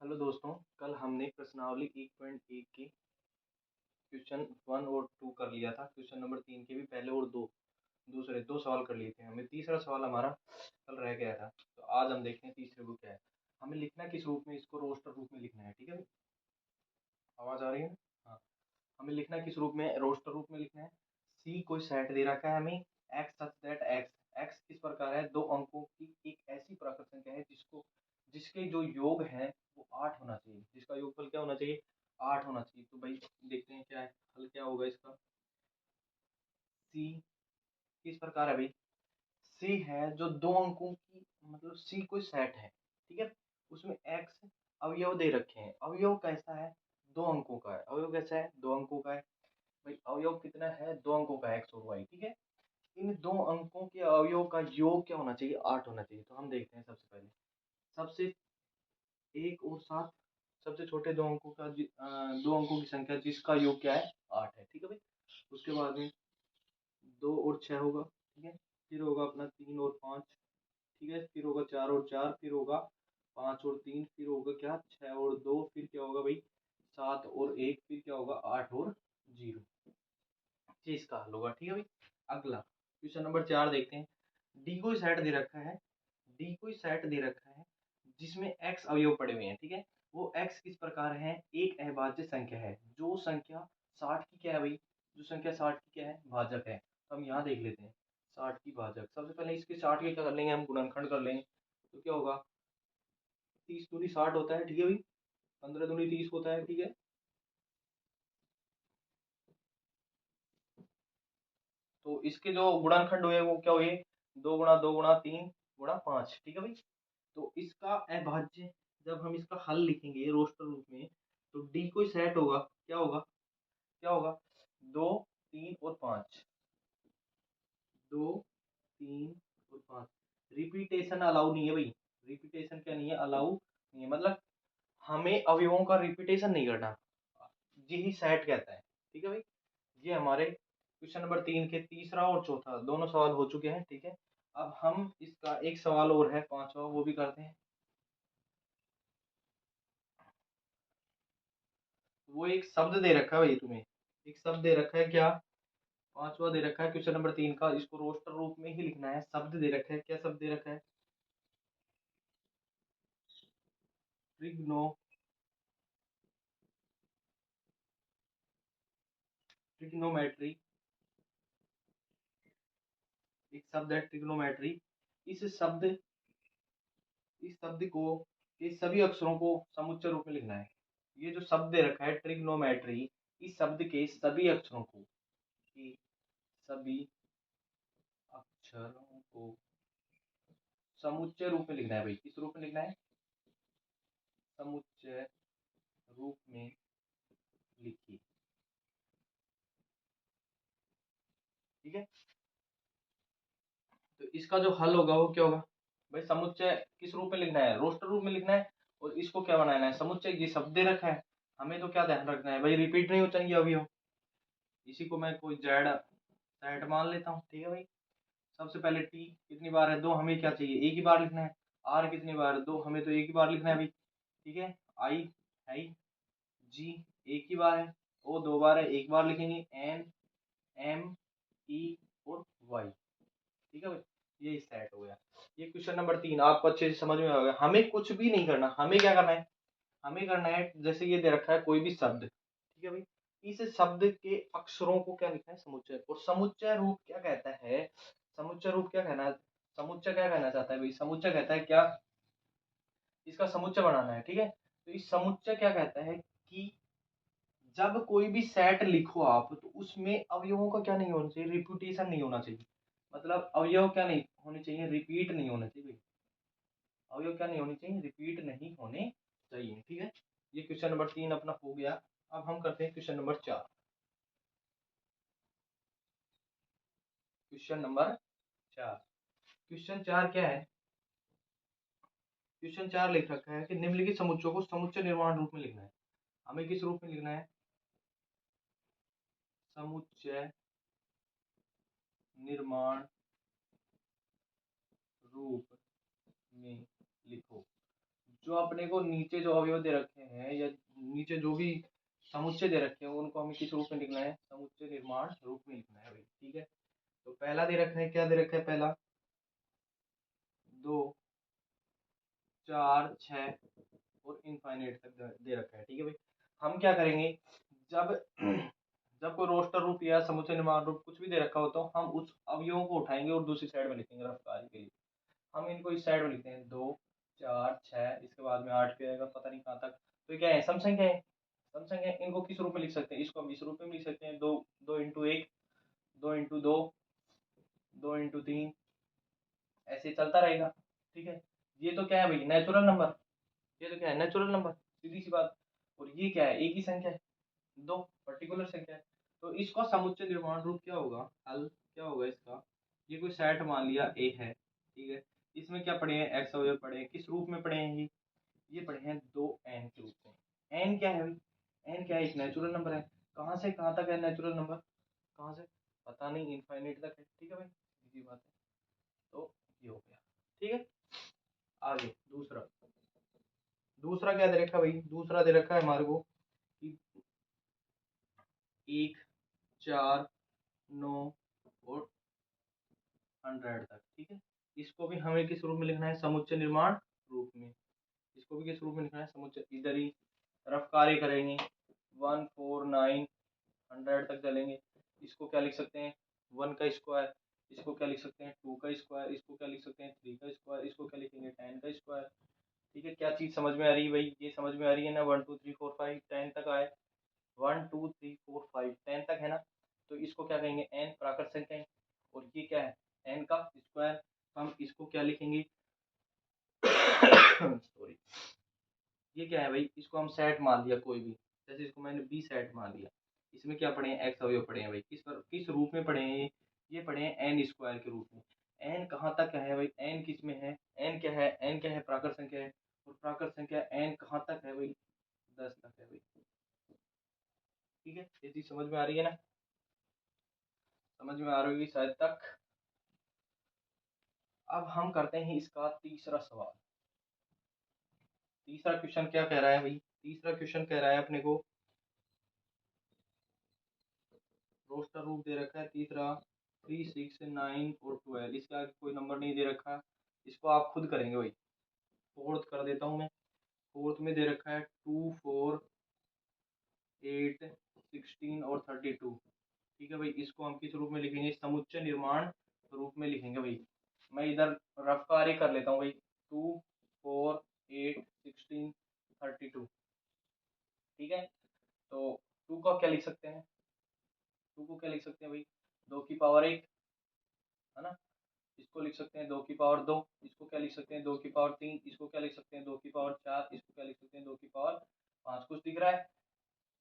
Hello दोस्तों, कल हमने प्रश्नावली 1.1 के क्वेश्चन 1 और 2 कर लिया था। क्वेश्चन नंबर 3 के भी पहले और दूसरे दो सवाल कर लिए थे। हमें तीसरा सवाल हमारा कल रह गया था, तो आज हम देखते हैं तीसरे को क्या है। हमें लिखना किस रूप में, इसको रोस्टर रूप में लिखना है। ठीक है भाई, आवाज आ रही है? हाँ, हमें लिखना किस रूप में, रोस्टर रूप में लिखना है। सी कोई सेट दे रखा है हमें, x such that x, x किस प्रकार है, दो अंकों की एक ऐसी प्राकृत संख्या है जिसके जो योग है वो 8 होना चाहिए। जिसका योगफल क्या होना चाहिए, 8 होना चाहिए। तो भाई देखते हैं क्या है, हल क्या होगा इसका। सी किस प्रकार है भाई, सी है जो दो अंकों की, मतलब सी कोई सेट है। ठीक है, उसमें एक्स अवयव दे रखे हैं। अवयव कैसा है, दो अंकों का है। अवयव कैसा है, दो अंकों का है। भाई अवयव कितना है, दो अंकों का, एक्स और वाई। ठीक है, इन दो अंकों के अवयव का योग क्या होना चाहिए, 8 होना चाहिए। तो हम देखते हैं सबसे पहले, सबसे 1 और 7, सबसे छोटे दो अंकों का दो अंकों की संख्या जिसका योग क्या है, 8 है। ठीक है भाई, उसके बाद में 2 और 6 होगा। ठीक है, फिर होगा अपना 3 और 5। ठीक है, फिर होगा 4 और 4, फिर होगा 5 और 3, फिर होगा क्या 6 और 2, फिर क्या होगा भाई 7 और 1, फिर क्या होगा 8 और 0। ये इसका हल होगा। ठीक है भाई, अगला क्वेश्चन नंबर 4 देखते हैं। डी कोई सेट दे रखा है, डी कोई सेट दे रखा है जिसमें एक्स अवयव पड़े हुए हैं। ठीक है, वो एक्स किस प्रकार है, एक अभाज्य संख्या है। जो संख्या 60 की क्या है भाई, जो संख्या 60 की क्या है, भाजक है। तो हम यहाँ देख लेते हैं 60 की भाजक। सबसे पहले इसके 60 के क्या कर लेंगे, हम गुणनखंड कर लेंगे। तो क्या होगा, 30 दूनी 60 होता है। ठीक है भाई, 15 दूनी 30 होता है। ठीक है, तो इसके जो गुणनखंड हुए वो क्या हुए, 2 गुणा 2 गुणा 3 गुणा 5। ठीक है भाई, तो इसका अभाज्य जब हम इसका हल लिखेंगे रोस्टर रूप में, तो डी कोई सेट होगा, क्या होगा, क्या होगा 2 3 और 5, 2 3 और 5। रिपीटेशन अलाउ नहीं है भाई, रिपीटेशन क्या नहीं है, अलाउ नहीं है। मतलब हमें अवयवों का रिपीटेशन नहीं करना, यही सेट कहता है। ठीक है भाई, ये हमारे क्वेश्चन नंबर 3 के तीसरा और चौथा दोनों सवाल हो चुके हैं। ठीक है, अब हम इसका एक सवाल और है, पांचवा, वो भी करते हैं। वो एक शब्द दे रखा है भाई तुम्हें, एक शब्द दे रखा है क्या, पांचवा दे रखा है क्वेश्चन नंबर 3 का। इसको रोस्टर रूप में ही लिखना है। शब्द दे रखा है, क्या शब्द दे रखा है, ट्रिग्नो ट्रिग्नोमेट्री। एक शब्द है ट्रिग्नोमेट्री। इस शब्द इस शब्द को, इस सभी अक्षरों को समुच्चय रूप में लिखना है। ये जो शब्द दे रखा है ट्रिग्नोमेट्री, इस शब्द के सभी अक्षरों को, कि सभी अक्षरों को समुच्चय रूप में लिखना है भाई। किस रूप में लिखना है, समुच्चय रूप में लिखिए। ठीक है, तो इसका जो हल होगा वो क्या होगा भाई, समुच्चय किस रूप में लिखना है, रोस्टर रूप में लिखना है। और इसको क्या बनाना है, समुच्चय। ये शब्द दे रखा है, हमें तो क्या ध्यान रखना है भाई, रिपीट नहीं हो चाहिए अभी हो। इसी को मैं कोई जेड सेट मान लेता हूँ। ठीक है भाई, सबसे पहले टी कितनी बार है, दो, हमें क्या चाहिए, एक ही बार लिखना है। आर कितनी बार है, दो, हमें तो एक ही बार लिखना है भाई। ठीक है, आई आई जी एक ही बार है, ओ 2 बार है, एक बार लिखेंगे। एन एम ई और वाई। ठीक है भाई, ये सेट हो गया। ये क्वेश्चन नंबर 3 आपको अच्छे से समझ में आ गया। हमें कुछ भी नहीं करना, हमें क्या करना है, हमें करना है जैसे ये दे रखा है कोई भी शब्द। ठीक है भाई, इस शब्द के अक्षरों को क्या लिखना है, समुच्चय। और समुच्चय रूप क्या कहता है, समुच्चय रूप क्या कहना है, समुच्चय क्या कहना चाहता है भाई, समुच्चय कहता है क्या, इसका समुच्चय बनाना है। ठीक है, तो इस समुच्चय क्या कहता है कि जब कोई भी सेट लिखो आप, तो उसमें अवयवों का क्या नहीं होना चाहिए, रिपीटेशन नहीं होना चाहिए। मतलब अवयव क्या नहीं होने चाहिए, रिपीट नहीं होना चाहिए भाई। अवयव क्या नहीं होने चाहिए, रिपीट नहीं होने चाहिए। ठीक है, ये क्वेश्चन नंबर 3 अपना हो गया। अब हम करते हैं question number 4। Question number 4, question 4 क्या है, क्वेश्चन 4 लिख रखा है कि निम्नलिखित समुच्चयों को समुच्चय निर्माण रूप में लिखना है। हमें किस रूप में लिखना है, समुच्चय निर्माण रूप में लिखो। जो अपने को नीचे जो अवयव दे रखे हैं या नीचे जो भी समुच्चय दे रखे हैं उनको हमें किस रूप में लिखना है, समुच्चय निर्माण रूप में लिखना है भाई। ठीक है, तो पहला दे रखा है, क्या दे रखा है, पहला 2 4 6 और इनफाइनाइट तक दे रखा है। ठीक है भाई, हम क्या करेंगे, जब जब कोई रोस्टर रूप या समुच्चय निर्माण रूप कुछ भी दे रखा हो तो हम उस अवयवों को उठाएंगे और दूसरी साइड में लिखेंगे रफ कार्य के लिए। हम इनको इस साइड में लिखते हैं 2 4 6, इसके बाद में 8 पे आएगा, पता नहीं कहाँ तक। तो ये क्या है, सम संख्या है, सम संख्या है। इनको किस रूप में लिख सकते हैं, इसको हम इस रूप में लिख सकते हैं, 2 2 इंटू 1, 2 इंटू 2, 2 इंटू 3, ऐसे चलता रहेगा। ठीक है, ये तो क्या है भाई, नेचुरल नंबर, ये तो क्या है, नेचुरल नंबर, सीधी सी बात। और ये क्या है, एक ही संख्या है, 2 पर्टिकुलर संख्या है। तो इसका समुच्चय निर्माण रूप क्या होगा, हल क्या होगा इसका, ये कोई सेट मान लिया ए है। ठीक है, इसमें क्या पढ़े हैं, एक्स अवयव पढ़े हैं, किस रूप में पढ़े हैं, ये पढ़े हैं 2n के रूप में। n क्या है भाई, n क्या है, एक नेचुरल नंबर है। कहाँ से कहाँ तक है नेचुरल नंबर, कहाँ से पता नहीं, इनफाइनाइट तक है। ठीक है भाई, सीधी बात है। तो ये हो गया। ठीक है, आगे दूसरा, दूसरा क्या दे रखा है भाई, दूसरा दे रखा है हमारे को कि 1 4 9 और 100 तक। ठीक है, इसको भी हमें किस रूप में लिखना है, समुच्चय निर्माण रूप में। इसको भी किस रूप में लिखना है, समुच्चय, इधर ही रफ कार्य करेंगे, 1 4 9 100 तक चलेंगे। इसको क्या लिख सकते हैं, 1 का स्क्वायर, इसको क्या लिख सकते हैं, 2 का स्क्वायर, इसको क्या लिख सकते हैं, 3 का स्क्वायर, इसको क्या लिखेंगे, 10 का स्क्वायर। ठीक है, क्या चीज समझ में आ रही है भाई, ये समझ में आ रही है ना, 1 2 3 4 5 10 तक आए, 1 2 3 4 5 10 तक है ना। तो इसको क्या कहेंगे, n प्राकृत संख्या है, और ये क्या है, n का स्क्वायर। हम इसको क्या लिखेंगे सॉरी, ये क्या है भाई, इसको हम सेट मान लिया कोई भी, जैसे इसको मैंने बी सेट मान लिया। इसमें क्या पढ़े हैं, एक्स अवयव पढ़े हैं भाई, किस रूप में पढ़े हैं, ये पढ़े हैं एन स्क्वायर के रूप में। एन कहाँ तक है भाई, एन किस में है, एन क्या है, एन क्या है, प्राकृत संख्या है, और प्राकृत संख्या एन कहाँ तक है भाई, 10 तक है भाई। ठीक है, ये चीज समझ में आ रही है ना, समझ में आ रही होगी शायद तक। अब हम करते हैं इसका तीसरा सवाल। तीसरा क्वेश्चन क्या कह रहा है भाई, तीसरा क्वेश्चन कह रहा है अपने को, रोस्टर रूप दे रखा है तीसरा 3 6 9 और 12, इसके आगे कोई नंबर नहीं दे रखा, इसको आप खुद करेंगे भाई। फोर्थ कर देता हूँ मैं, फोर्थ में दे रखा है 2 4 8 16 और 32। ठीक है भाई, इसको हम किस रूप में लिखेंगे, समुच्चय निर्माण रूप में लिखेंगे भाई। मैं इधर रफ कार्य कर लेता हूँ भाई, 2 4 8 16 32। ठीक है, तो 2 को क्या लिख सकते हैं, 2 को क्या लिख सकते हैं भाई, 2 की पावर 1 है ना, इसको लिख सकते हैं 2 की पावर 2, इसको क्या लिख सकते हैं 2 की पावर 3, इसको क्या लिख सकते हैं 2 की पावर 4, इसको क्या लिख सकते हैं 2 की पावर 5। कुछ दिख रहा है,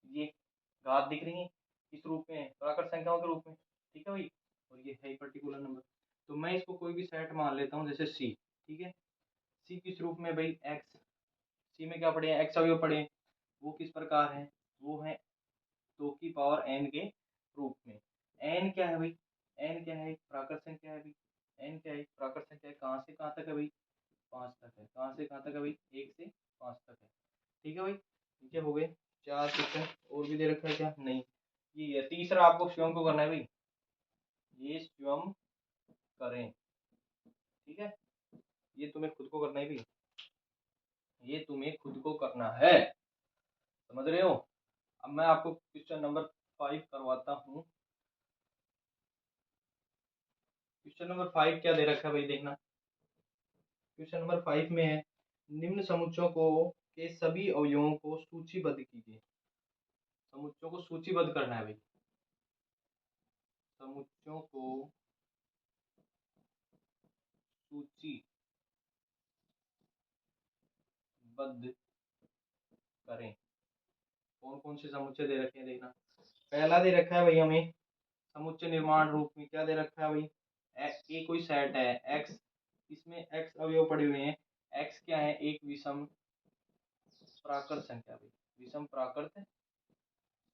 ये घात दिख रही है, किस रूप में, प्राकृत संख्याओं के रूप में। ठीक है भाई, और ये है पर्टिकुलर नंबर। तो मैं इसको कोई भी सेट मान लेता हूँ, जैसे सी। ठीक है, सी किस रूप में भाई, एक्स, सी में क्या पढ़े हैं, एक्स अवयव पढ़े हैं, वो किस प्रकार है, वो है 2 की पावर n के रूप में। n क्या है भाई, n क्या है, एक प्राकृत संख्या है भाई, n क्या है, एक प्राकृत संख्या है। कहाँ से कहाँ तक है भाई, 5 तक है। कहाँ से कहाँ तक है भाई, 1 से 5 तक है। ठीक है भाई, ठीक है, हो गए 4 क्वेश्चन। और भी दे रखा है क्या, नहीं, ये है तीसरा, आपको स्वयं को करना है भाई, ये स्वयं करें। ठीक है, ये तुम्हें खुद को करना है भाई, ये तुम्हें खुद को करना है, समझ रहे हो। अब मैं आपको क्वेश्चन नंबर 5 करवाता हूँ। क्वेश्चन नंबर 5 क्या दे रखा है भाई, देखना, क्वेश्चन नंबर 5 में है, निम्न समुच्चयों को के सभी अवयवों को सूचीबद्ध कीजिए। समुच्चयों को सूचीबद्ध करना है भाई, समुच्चयों को सूचीबद्ध करें। कौन कौन से समुच्चय दे रखे हैं, देखना। पहला दे रखा है भाई हमें समुच्चय निर्माण रूप में, क्या दे रखा है भाई, ए कोई सेट है एक्स, इसमें एक्स अवयव पड़े हुए हैं। एक्स क्या है, एक विषम प्राकृत संख्या भाई, विषम प्राकृत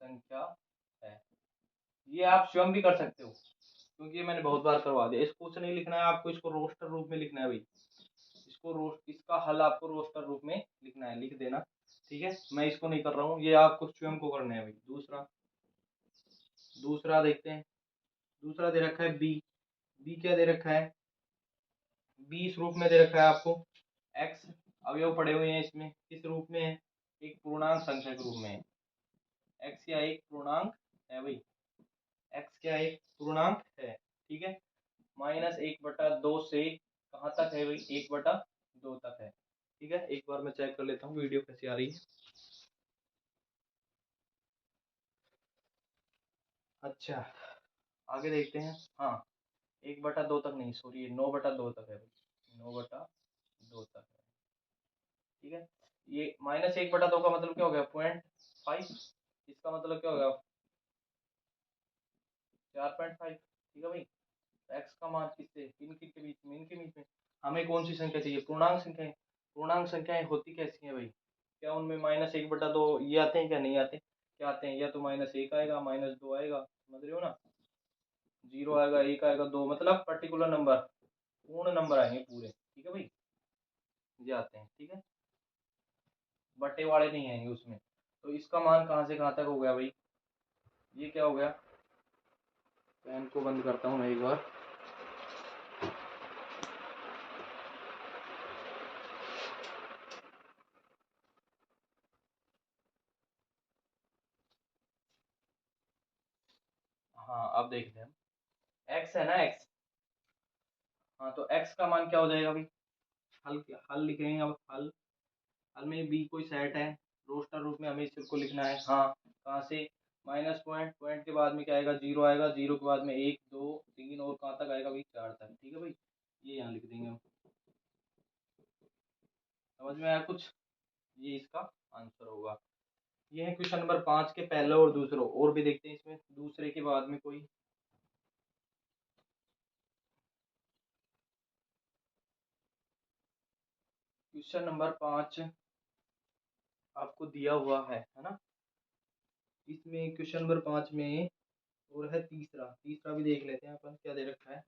संख्या है। ये आप स्वयं भी कर सकते हो, क्योंकि ये मैंने बहुत बार करवा दिया। इसको कुछ नहीं लिखना है आपको, इसको रोस्टर रूप में लिखना है भाई, इसका हल आपको रोस्टर रूप में लिखना है, लिख देना। ठीक है, मैं इसको नहीं कर रहा हूँ, ये आपको स्वयं को करना है भाई। दूसरा देखते हैं। दूसरा दे रखा है बी। बी क्या दे रखा है? बी इस रूप में दे रखा है आपको एक्स। अवयव पड़े हुए हैं इसमें, किस रूप में है? एक पूर्णांक संख्या के रूप में है। एक्स क्या एक पूर्णांक है भाई? एक्स क्या एक पूर्णांक है? ठीक है, -1/2 से कहाँ तक है भाई? 1/2 तक है। ठीक है, एक बार मैं चेक कर लेता हूँ वीडियो कैसी आ रही है। अच्छा, आगे देखते हैं। हाँ, 1/2 तक नहीं, सॉरी, 9/2 तक है भाई, 9/2 तक है। ठीक है, ये -1/2 का मतलब क्या हो गया? 0.5। इसका मतलब क्या हो गया? 4.5। ठीक है भाई, एक्स का मान किससे? इनके के बीच में, इनके बीच में हमें कौन सी संख्या चाहिए? पूर्णांक संख्याएं। पूर्णांक संख्याएं होती कैसी हैं भाई? क्या उनमें -1/2 ये आते हैं? क्या नहीं आते? क्या आते हैं? या तो -1 आएगा, -2 आएगा, समझ रहे हो ना? 0 आएगा, 1 आएगा, 2, मतलब पर्टिकुलर नंबर, पूर्ण नंबर आएंगे पूरे। ठीक है भाई, ये आते हैं। ठीक है, बटे वाले नहीं आएंगे उसमें। तो इसका मान कहाँ से कहाँ तक हो गया भाई? ये क्या हो गया? पेन को बंद करता हूँ मैं एक बार। हाँ, अब देखते हैं। एक्स है ना, एक्स। हाँ, तो एक्स का मान क्या हो जाएगा भाई? हल हल लिखेंगे अब। हल में बी कोई सेट है, रोस्टर रूप में हमें इसको लिखना है। हाँ, कहाँ से? माइनस पॉइंट, पॉइंट के बाद में क्या आएगा? 0 आएगा, 0 के बाद में 1 2 3 और कहाँ तक आएगा भाई? 4 तक। ठीक है भाई, ये यहाँ लिख देंगे हम। समझ में आया कुछ? ये इसका आंसर होगा। ये है क्वेश्चन नंबर 5 के पहले और दूसरे। और भी देखते हैं इसमें, दूसरे के बाद में कोई। क्वेश्चन नंबर 5 आपको दिया हुआ है ना? इसमें क्वेश्चन नंबर 5 में और है तीसरा। तीसरा भी देख लेते हैं अपन, क्या दे रखा है।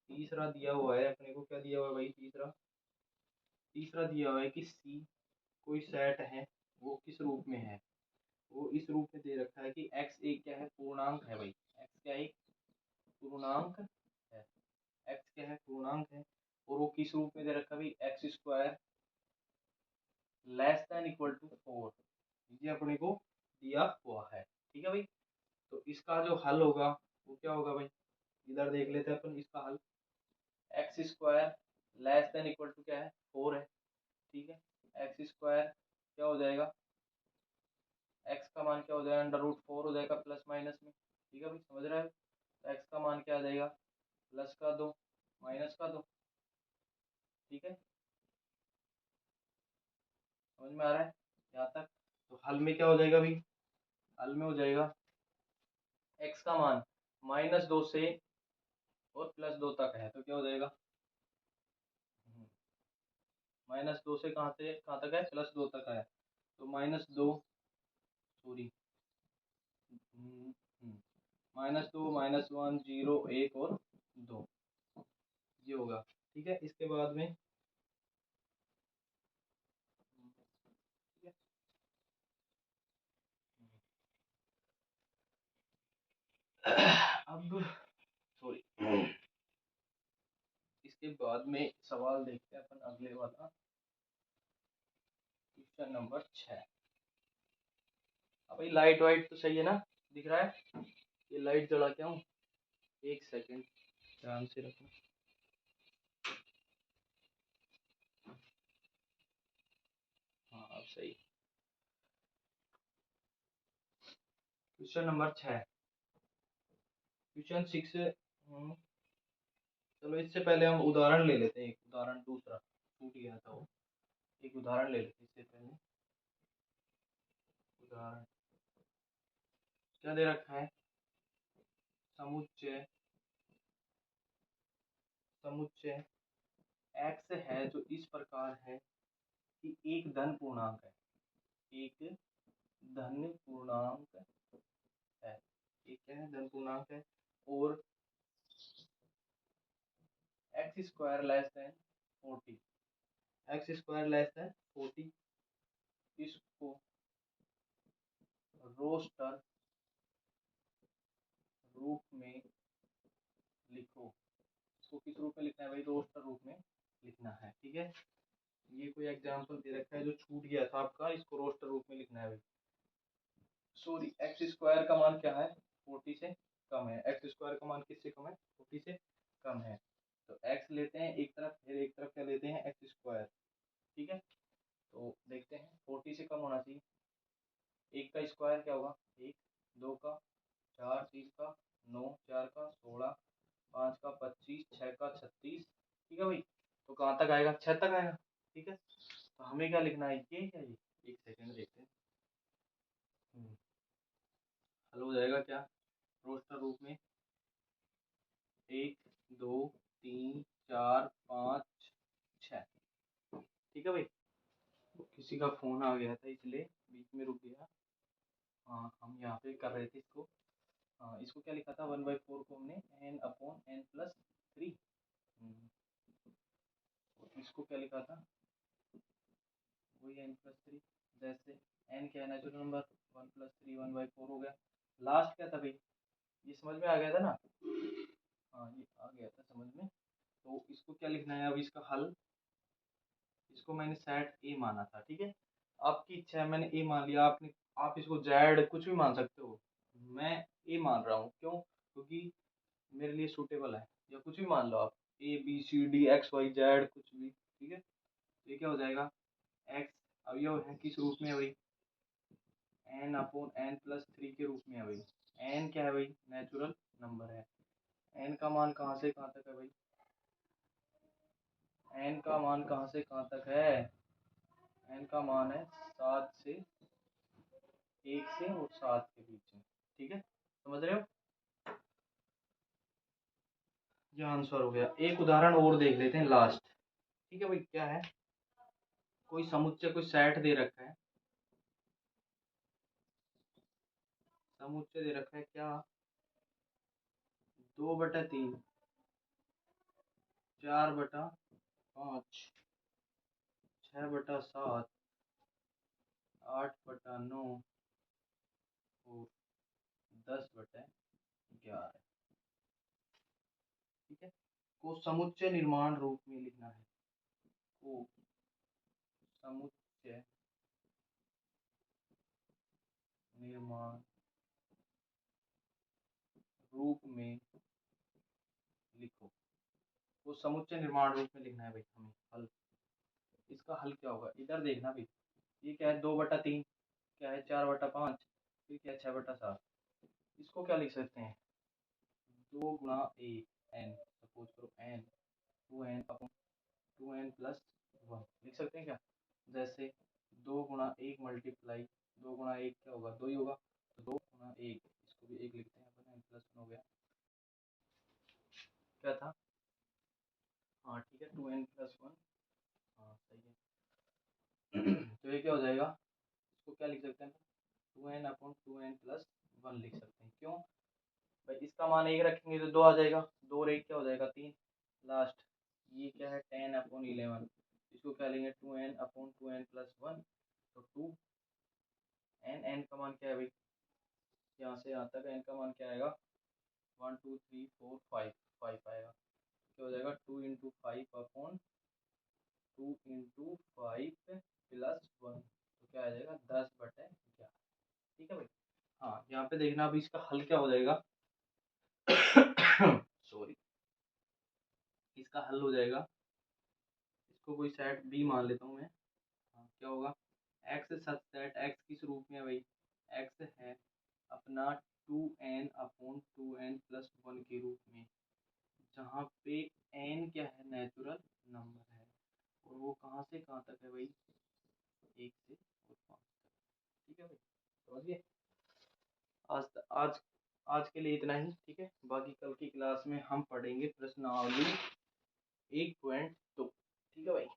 तीसरा दिया हुआ है अपने को, क्या दिया हुआ है भाई? तीसरा तीसरा दिया हुआ है कि सी कोई सेट है, वो किस रूप में है? वो इस रूप में दे रखा है कि एक्स एक क्या है? पूर्णांक है भाई। एक्स क्या एक पूर्णांक है? एक्स क्या है? पूर्णांक है। और वो किस रूप में दे रखा है भाई? x² < <4। ये अपने को दिया हुआ है। ठीक है भाई, तो इसका जो हल होगा वो क्या होगा भाई? इधर देख लेते हैं अपन इसका हल। x² क्या है? 4 है। ठीक है, x² क्या हो जाएगा? x का मान क्या हो जाएगा? √4 हो जाएगा, प्लस माइनस में। ठीक है भाई, समझ रहे हो? तो x का मान क्या आ जाएगा? प्लस का 2, माइनस का 2। ठीक है, समझ में आ रहा है यहाँ तक? तो हल में क्या हो जाएगा भाई? हल में हो जाएगा x का मान -2 से और +2 तक है, तो क्या हो जाएगा? -2 से कहाँ तक है? +2 तक है, तो -2, सॉरी, -2 -1 0 1 और 2, ये होगा। ठीक है, इसके बाद में अब, सॉरी, इसके बाद में सवाल देखते हैं अपन अगले वाला, क्वेश्चन नंबर 6। अब भाई लाइट वाइट तो सही है ना? दिख रहा है? ये लाइट जला के आऊँ? एक सेकंड, ध्यान से रखना। हाँ, अब सही। Question number 6। क्वेश्चन 6। चलो, इससे पहले हम उदाहरण ले लेते हैं। एक उदाहरण, दूसरा छूट गया था वो। एक उदाहरण ले लेते हैं इससे पहले। उदाहरण क्या दे रखा है? समुच्चय समुच्चय x है जो इस प्रकार है कि एक धन पूर्णांक है। एक धन पूर्णांक है। एक क्या है? धन पूर्णांक है। और x² < 40, x square less than 40, इसको रोस्टर रूप में लिखो। इसको किस रूप में लिखना है भाई? रोस्टर रूप में लिखना है, ठीक है। ये कोई एग्जांपल दे रखा है जो छूट गया था आपका, इसको रोस्टर रूप में लिखना है भाई। सॉरी, एक्स स्क्वायर का मान क्या है? 40 से कम है। एक्स स्क्वायर का मान किससे कम है? 40 से कम है। तो एक्स लेते हैं एक तरफ, फिर एक तरफ क्या लेते हैं? एक्स स्क्वायर, ठीक है। तो देखते हैं 40 से कम होना चाहिए। एक का स्क्वायर क्या होगा? एक, दो का चार, तीन का नौ, चार का 16, पाँच का 25, छः का 36, ठीक है भाई। तो कहाँ तक आएगा? 6 तक आएगा, ठीक है। तो हमें क्या लिखना है? ये क्या? ये एक सेकेंड देखते हैं। हल हो जाएगा क्या रोस्टर रूप में? 1, 2, 3, 4, 5, 6, ठीक है भाई। तो किसी का फोन आ गया था इसलिए बीच में रुक गया। हाँ, हम यहाँ पे कर रहे थे इसको। हाँ, इसको क्या लिखा था? 1/4 को हमने n/n+3। इसको क्या लिखा था? वही n+3। जैसे n क्या है? Natural number. 1+3 1/4 हो गया। लास्ट क्या था भाई? ये समझ में आ गया था ना? हाँ, ये आ गया था समझ में। तो इसको क्या लिखना है अब? इसका हल, इसको मैंने सेट ए माना था, ठीक है। आपकी इच्छा है, मैंने ए मान लिया, आपने आप इसको जेड कुछ भी मान सकते हो। मैं ए मान रहा हूँ, क्यों? क्योंकि मेरे लिए सूटेबल है। या कुछ भी मान लो आप, A B C D X Y Z कुछ भी, ठीक है। तो ये क्या हो जाएगा? एक्स, अब ये है किस रूप में है भाई? n/n+3 के रूप में है भाई। एन क्या है भाई? नेचुरल नंबर है। एन का मान कहाँ से कहाँ तक है भाई? एन का मान कहाँ से कहाँ तक है? एन का मान है 7 से 1 से और 7 के बीच में, ठीक है। समझ रहे हो? ये आंसर हो गया। एक उदाहरण और देख लेते हैं लास्ट, ठीक है भाई। क्या है? कोई समुच्चय, कोई सेट दे रखा है। समुच्चय दे रखा है क्या? 2/3, 4/5, 6/7, 8/9 और 10/11, ठीक है। को समुच्चय निर्माण रूप में लिखना है। को समुच्चय निर्माण रूप में लिखो। वो समुच्चय निर्माण रूप में लिखना है भाई हमें। हल, इसका हल क्या होगा? इधर देखना भाई। ये क्या है? 2/3, क्या है? 4/5, फिर क्या है? 6/7। इसको क्या लिख सकते हैं? 2 गुणा ए एन, सपोज करो एन, 2n/2n+1 लिख सकते हैं क्या? जैसे 2 गुणा 1 × 2 गुणा 1 क्या होगा? 2 ही होगा। तो 2 गुणा 1, इसको भी 1 लिखते हैं अपन, n+1 हो गया। क्या था? हाँ ठीक है, 2n+1। हाँ सही है। तो ये क्या हो जाएगा? इसको क्या लिख सकते हैं? 2n/2n+1 लिख सकते हैं। क्यों भाई? इसका मान 1 रखेंगे तो 2 आ जाएगा, 2 और 1 क्या हो जाएगा? 3। लास्ट ये क्या है? 10/11। इसको क्या लेंगे? 2n/2n+1। तो 2n, n का मान क्या है भाई? यहाँ से यहाँ तक n का मान क्या आएगा? 1 2 3 4 5, 5 आएगा। क्या हो जाएगा? 2 × 5 तो क्या आ जाएगा? 10/11, ठीक है भाई। हाँ, यहाँ पे देखना अभी इसका हल क्या हो जाएगा। सॉरी, इसका हल हो जाएगा, इसको कोई सेट बी मान लेता हूँ मैं। हाँ, क्या होगा? एक्स सच दैट, एक्स किस रूप में है भाई? एक्स है अपना 2n/2n+1 के रूप में, जहाँ पे n क्या है? नेचुरल नंबर है। और वो कहाँ से कहाँ तक है भाई? 1 से और 5 तक, ठीक है भाई। समझिए। आज आज आज के लिए इतना ही, ठीक है। बाकी कल की क्लास में हम पढ़ेंगे प्रश्नावली 1.2, ठीक है भाई।